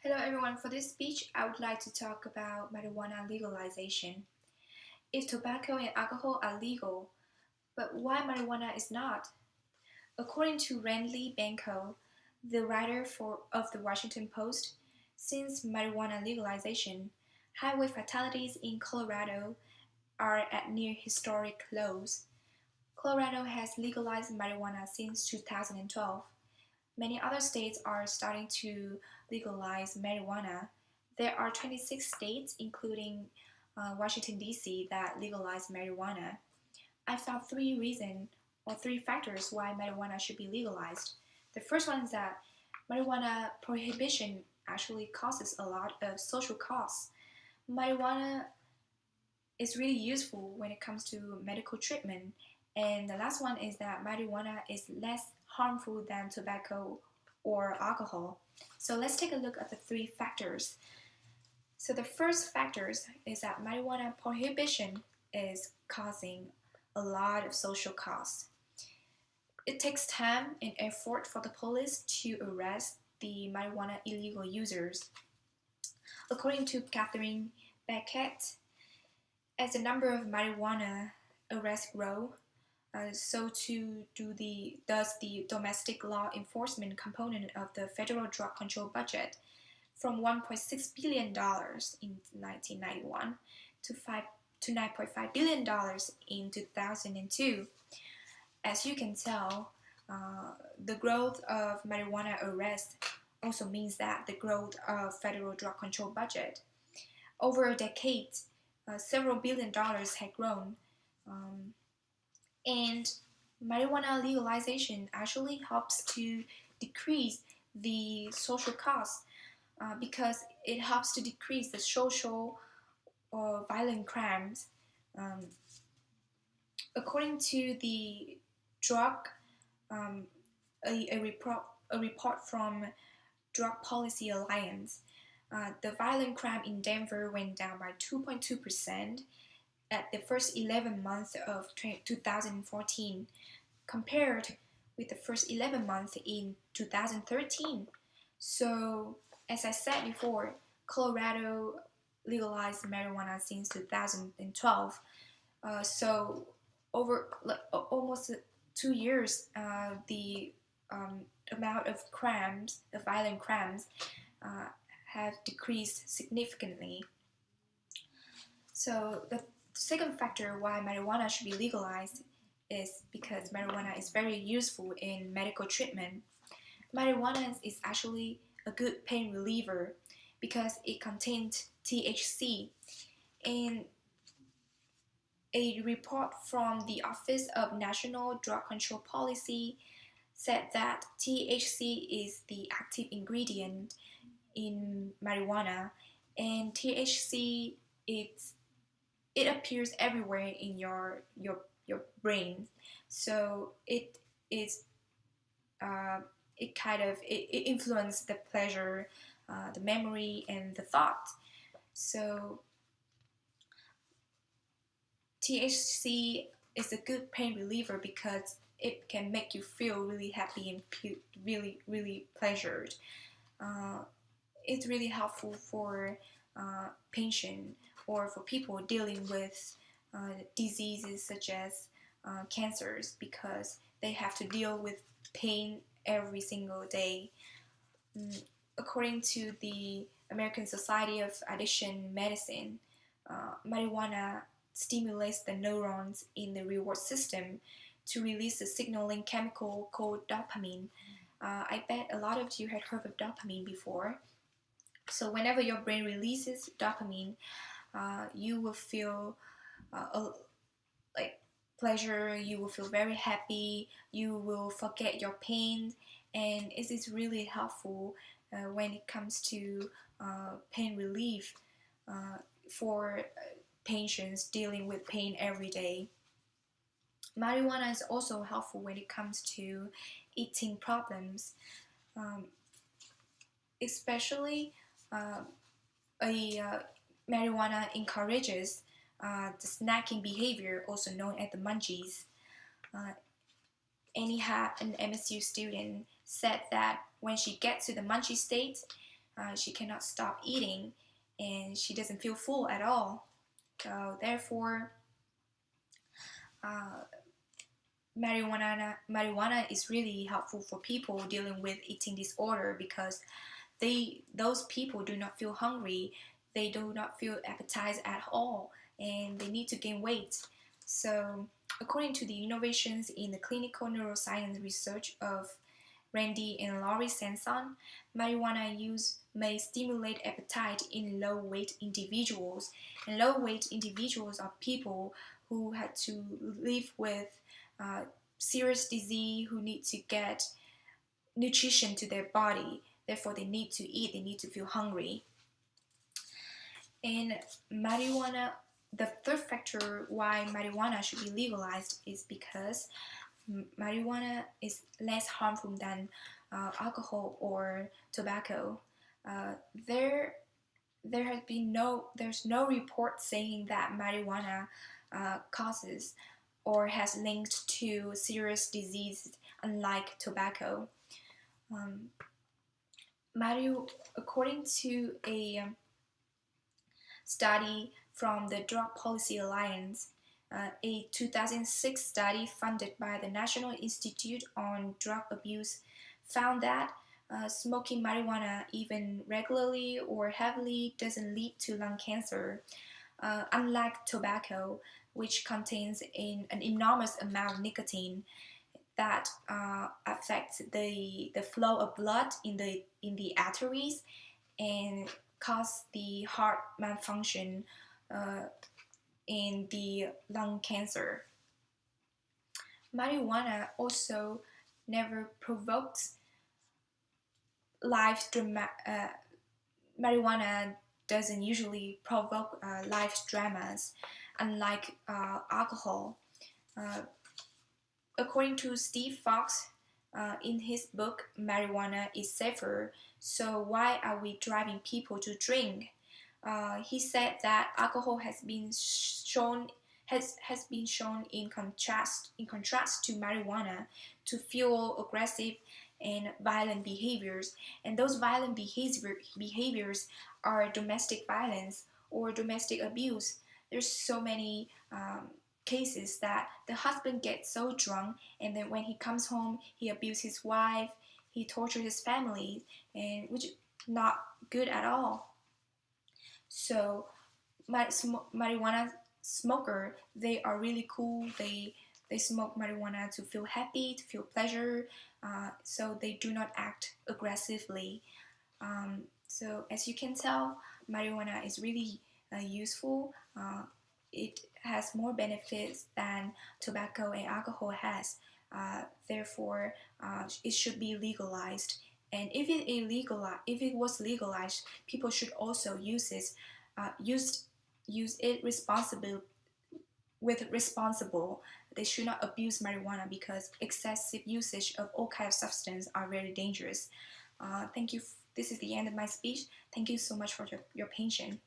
Hello everyone, for this speech I would like to talk about marijuana legalization. If tobacco and alcohol are legal, but why marijuana is not? According to Randy Banco, the writer of the Washington Post, since marijuana legalization, highway fatalities in Colorado are at near historic lows. Colorado has legalized marijuana since 2012. Many other states are starting to legalize marijuana. There are 26 states, including Washington, D.C., that legalize marijuana. I found three reasons or three factors why marijuana should be legalized. The first one is that marijuana prohibition actually causes a lot of social costs. Marijuana is really useful when it comes to medical treatment. And the last one is that marijuana is less harmful than tobacco or alcohol. So let's take a look at the three factors. So the first factors is that marijuana prohibition is causing a lot of social costs. It takes time and effort for the police to arrest the marijuana illegal users. According to Catherine Beckett, as the number of marijuana arrests grow, so too does the domestic law enforcement component of the federal drug control budget, from $1.6 billion in 1991 to $9.5 billion in 2002. As you can tell, the growth of marijuana arrests also means that the growth of federal drug control budget. Over a decade, several billion dollars had grown. Um, and marijuana legalization actually helps to decrease the social costs because it helps to decrease the social or violent crimes. Um, According to the drug, um, a report from Drug Policy Alliance, the violent crime in Denver went down by 2.2% at the first 11 months of 2014 compared with the first 11 months in 2013. So, as I said before, Colorado legalized marijuana since 2012. So, over almost 2 years, the amount of crimes, the violent crimes, uh, have decreased significantly. So the second factor why marijuana should be legalized is because marijuana is very useful in medical treatment. Marijuana is actually a good pain reliever because it contains THC. And a report from the Office of National Drug Control Policy said that THC is the active ingredient in marijuana, and THC it appears everywhere in your brain. So is uh, it kind of it influences the pleasure, the memory, and the thought. So THC is a good pain reliever because it can make you feel really happy and really pleasured. Uh, it's really helpful for patients or for people dealing with diseases such as cancers because they have to deal with pain every single day. Mm, According to the American Society of Addiction Medicine, marijuana stimulates the neurons in the reward system to release a signaling chemical called dopamine. I bet a lot of you had heard of dopamine before. So whenever your brain releases dopamine, you will feel like pleasure. You will feel very happy. You will forget your pain, and it is really helpful when it comes to pain relief for patients dealing with pain every day. Marijuana is also helpful when it comes to eating problems, um, especially uh, marijuana encourages the snacking behavior, also known as the munchies. Uh, an MSU student said that when she gets to the munchy state, she cannot stop eating, and she doesn't feel full at all. So therefore, uh, marijuana is really helpful for people dealing with eating disorder, because those people do not feel hungry, they do not feel appetite at all, and they need to gain weight. So according to the innovations in the clinical neuroscience research of Randy and Laurie Sanson, marijuana use may stimulate appetite in low-weight individuals. And low-weight individuals are people who had to live with uh, serious disease, who need to get nutrition to their body. Therefore, they need to eat, they need to feel hungry. And marijuana, the third factor why marijuana should be legalized is because marijuana is less harmful than alcohol or tobacco. Uh, there, there's no report saying that marijuana causes or has linked to serious diseases, unlike tobacco. Um, According to a study from the Drug Policy Alliance, a 2006 study funded by the National Institute on Drug Abuse found that smoking marijuana, even regularly or heavily, doesn't lead to lung cancer, unlike tobacco, which contains an enormous amount of nicotine that affects the flow of blood in the arteries and cause the heart malfunction in the lung cancer. Marijuana also never provokes life drama. Marijuana doesn't usually provoke life dramas, unlike alcohol. Uh, According to Steve Fox, in his book Marijuana is Safer, So Why Are We Driving People to Drink? He said that alcohol has been shown in contrast to marijuana to fuel aggressive and violent behaviors, and those violent behaviors are domestic violence or domestic abuse. There's so many cases that the husband gets so drunk, and then when he comes home he abuses his wife, he tortures his family, and which is not good at all. So marijuana smoker, they are really cool. They smoke marijuana to feel happy, to feel pleasure, so they do not act aggressively. So as you can tell, marijuana is really useful. It has more benefits than tobacco and alcohol has. Therefore, it should be legalized. And if it was legalized, people should also use it responsible. They should not abuse marijuana, because excessive usage of all kinds of substances are very dangerous. Thank you. This is the end of my speech. Thank you so much for your patience.